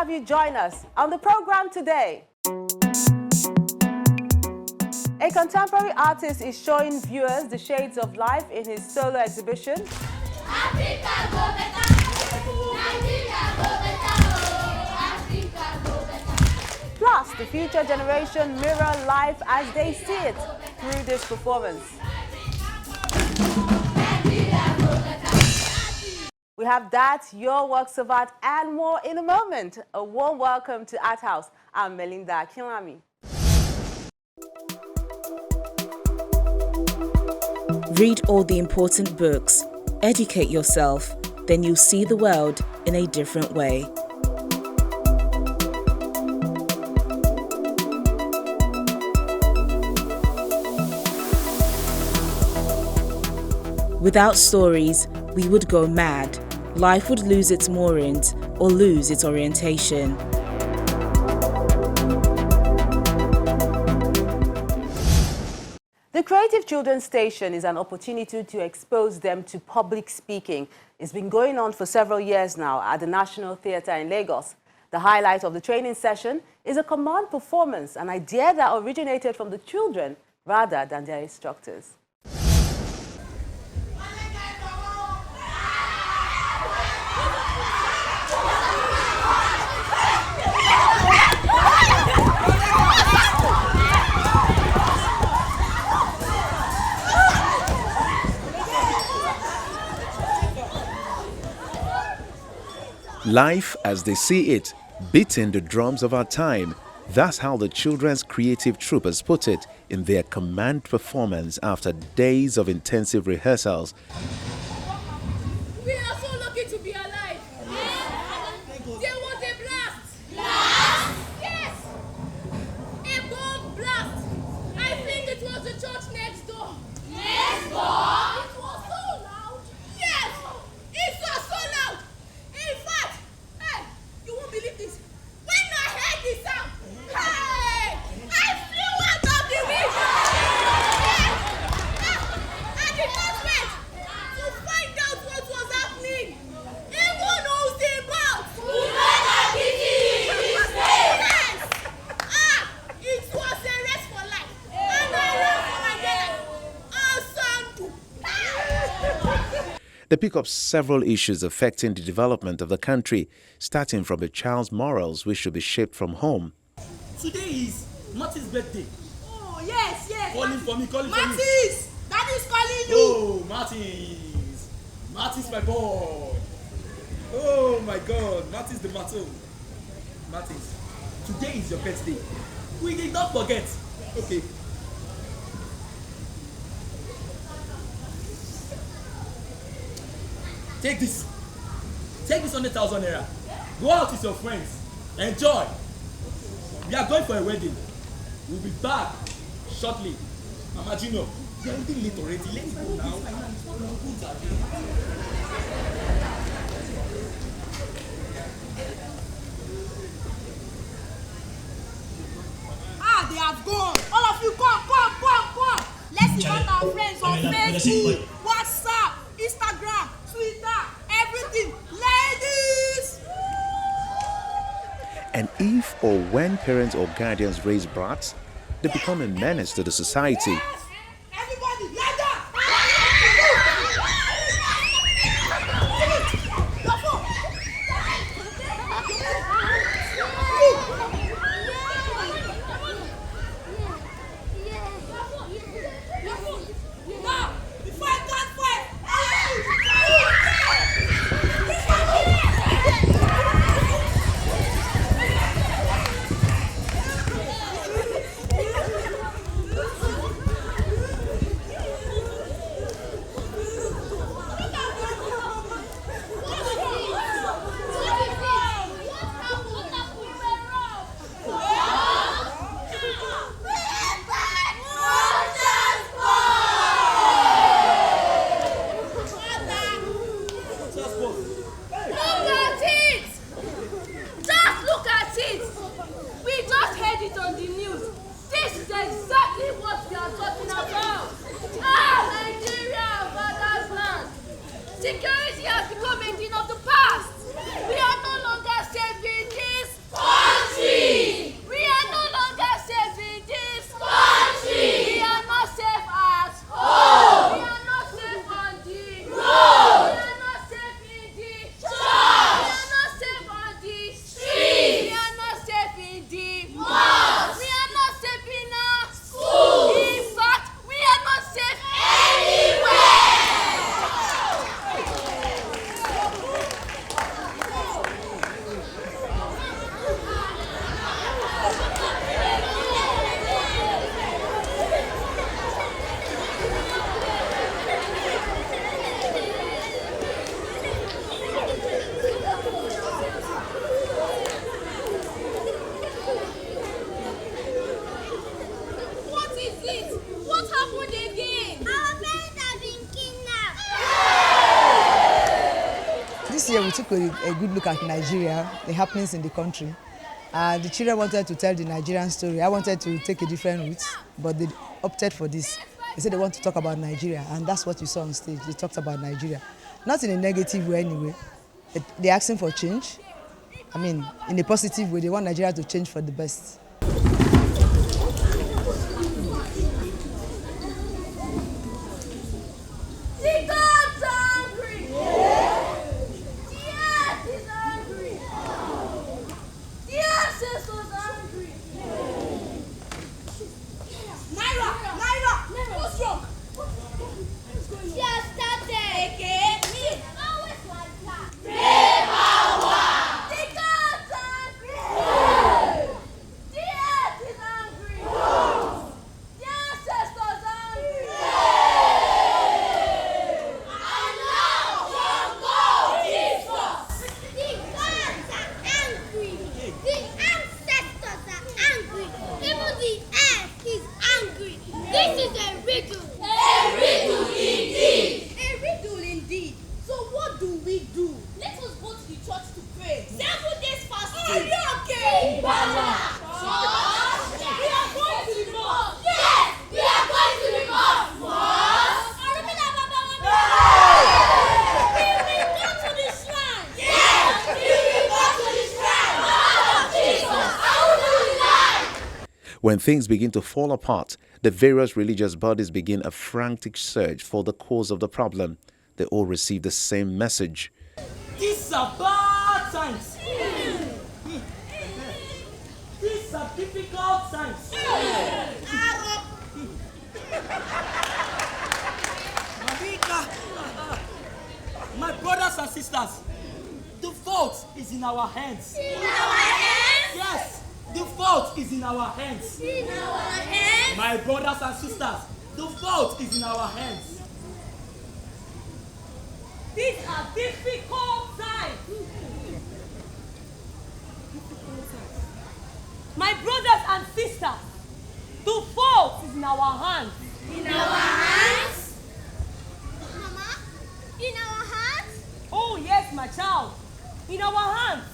have you join us on the program today. A contemporary artist is showing viewers the shades of life in his solo exhibition. Africa go better, Nigeria go better, Africa go better. Plus, the future generation mirror life as they see it through this performance. We have that, your works of art, and more in a moment. A warm welcome to Art House. I'm Melinda Kinwami. Read all the important books, educate yourself, then you'll see the world in a different way. Without stories, we would go mad. Life would lose its moorings or lose its orientation. The Creative Children's Station is an opportunity to expose them to public speaking. It's been going on for several years now at the National Theatre in Lagos. The highlight of the training session is a command performance, an idea that originated from the children rather than their instructors. Life as they see it, beating the drums of our time. That's how the children's creative troopers put it in their command performance after days of intensive rehearsals. We are so lucky to be alive. There was a blast. Blast? Yes. A bomb blast. I think it was the church next door. Next door? It was so loud. Yes. It was so loud. In fact, hey, you won't believe this. When I heard the sound, hey, I flew out of the window. Yes. I did not wait to find out what was happening. Even who's the boss? Yes. It was a race for life. And I ran for my dear. Awesome. They pick up several issues affecting the development of the country, starting from a child's morals which should be shaped from home. Today is Marty's birthday. Oh, yes, yes. Calling for me, calling for me. Martins, Daddy's calling you. Oh, Martins. Martins, my boy. Oh, my God. Martins the Mato. Martins, today is your birthday. We did not forget. Okay. Take this. Take this 100,000 naira. Go out with your friends. Enjoy. We are going for a wedding. We'll be back shortly. Mama Junior, you're already late already. Let's go now. They have gone. All of you, come. Let's invite our friends on Facebook, WhatsApp, Instagram, Twitter, everything. Ladies! And if or when parents or guardians raise brats, they become a menace to the society. Yes! Everybody, lie down! Now, before I got fight, year we took a good look at Nigeria, the happenings in the country. The children wanted to tell the Nigerian story. I wanted to take a different route, but they opted for this. They said they want to talk about Nigeria, and that's what you saw on stage. They talked about Nigeria. Not in a negative way anyway. They're asking for change. I mean, in a positive way, they want Nigeria to change for the best. When things begin to fall apart, the various religious bodies begin a frantic search for the cause of the problem. They all receive the same message. These are bad times. These are difficult times. My brothers and sisters, the fault is in our hands. In our hands? Yes. The fault is in our hands. In our hands? My brothers and sisters, the fault is in our hands. These are difficult times. My brothers and sisters, the fault is in our hands. In our hands? Mama, in our hands? Oh yes, my child, in our hands.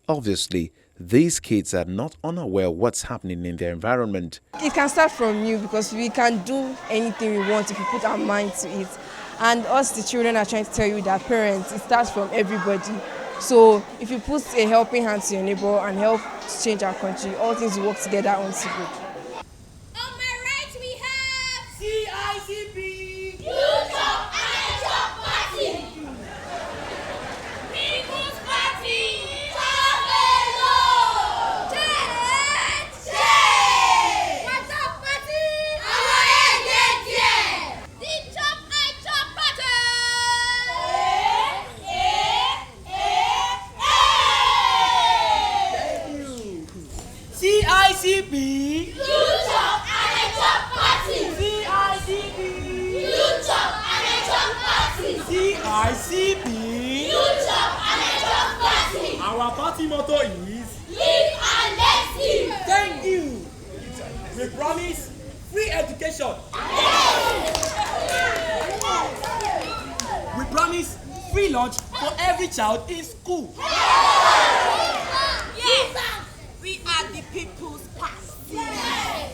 Obviously, these kids are not unaware of what's happening in their environment. It can start from you because we can do anything we want if we put our mind to it. And us, the children, are trying to tell you that parents, it starts from everybody. So if you put a helping hand to your neighbor and help to change our country, all things will work together unto good. On my right we have CICP. Youth of Anachop Party. People's Party. CICP. Youth of Anachop Party. CICP. Youth of Anachop Party. CICP. Youth of Anachop Party. Our party motto is Live and let live. thank you. We promise free education. We promise free lunch for every child in school. Yes, we are the people's party. Yes.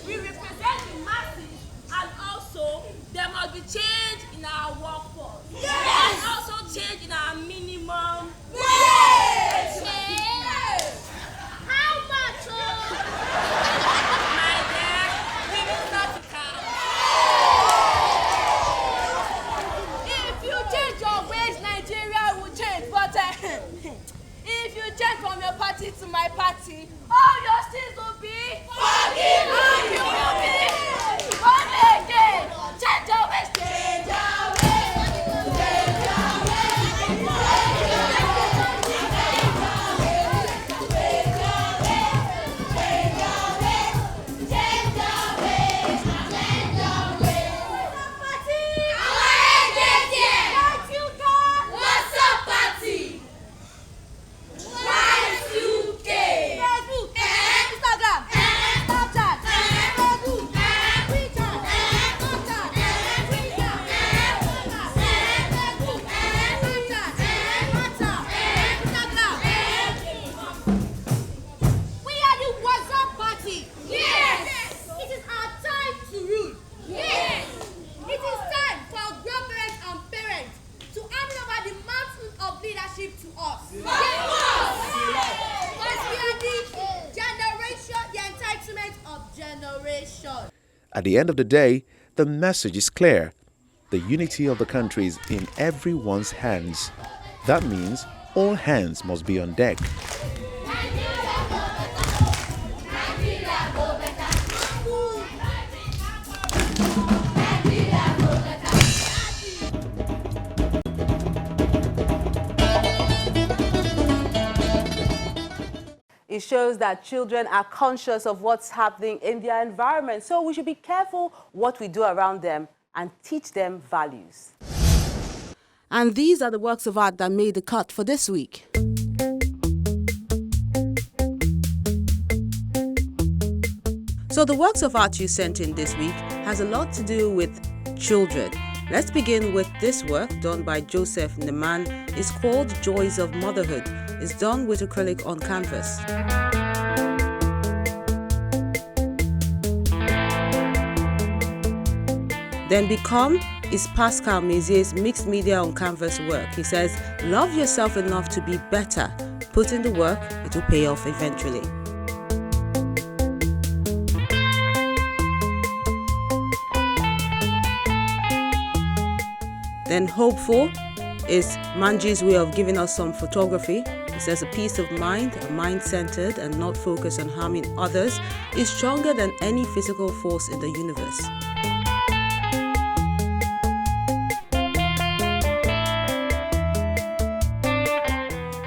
We represent the masses, and also there must be change in our workforce. Yes. And also change in our minimum wage. Yes. How much? My dear, we will start to count. If you change your ways, Nigeria will change. But if you change from your party to my generation. At the end of the day, the message is clear. The unity of the country is in everyone's hands. That means all hands must be on deck. It shows that children are conscious of what's happening in their environment, so we should be careful what we do around them and teach them values. And these are the works of art that made the cut for this week. So the works of art you sent in this week has a lot to do with children. Let's begin with this work done by Joseph Neman. It's called Joys of Motherhood. It's done with acrylic on canvas. Then Become is Pascal Mézier's mixed media on canvas work. He says, love yourself enough to be better. Put in the work, it will pay off eventually. Then Hopeful is Manji's way of giving us some photography. He says a peace of mind, a mind centered and not focused on harming others, is stronger than any physical force in the universe.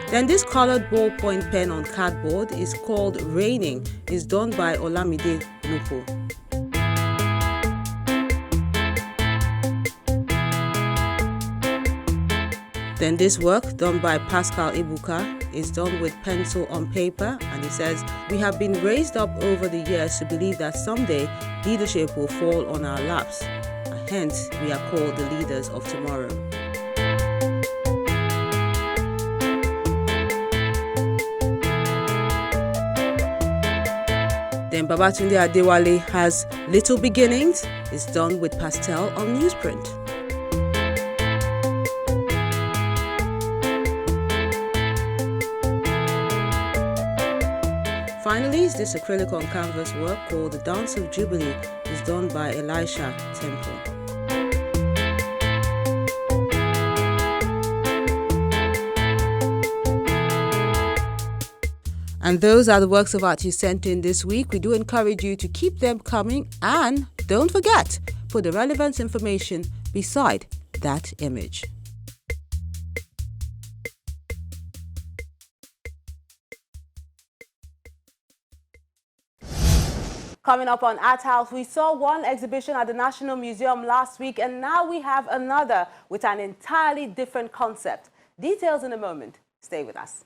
Then this colored ballpoint pen on cardboard is called Raining. It's done by Olamide Lupo. Then this work done by Pascal Ibuka is done with pencil on paper, and he says, we have been raised up over the years to believe that someday leadership will fall on our laps, and hence we are called the leaders of tomorrow. Then Babatunde Adewale has Little Beginnings. It's done with pastel on newsprint. Finally is this acrylic on canvas work called The Dance of Jubilee. It's done by Elisha Temple. And those are the works of art you sent in this week. We do encourage you to keep them coming, and don't forget, put the relevant information beside that image. Coming up on Art House, we saw one exhibition at the National Museum last week, and now we have another with an entirely different concept. Details in a moment. Stay with us.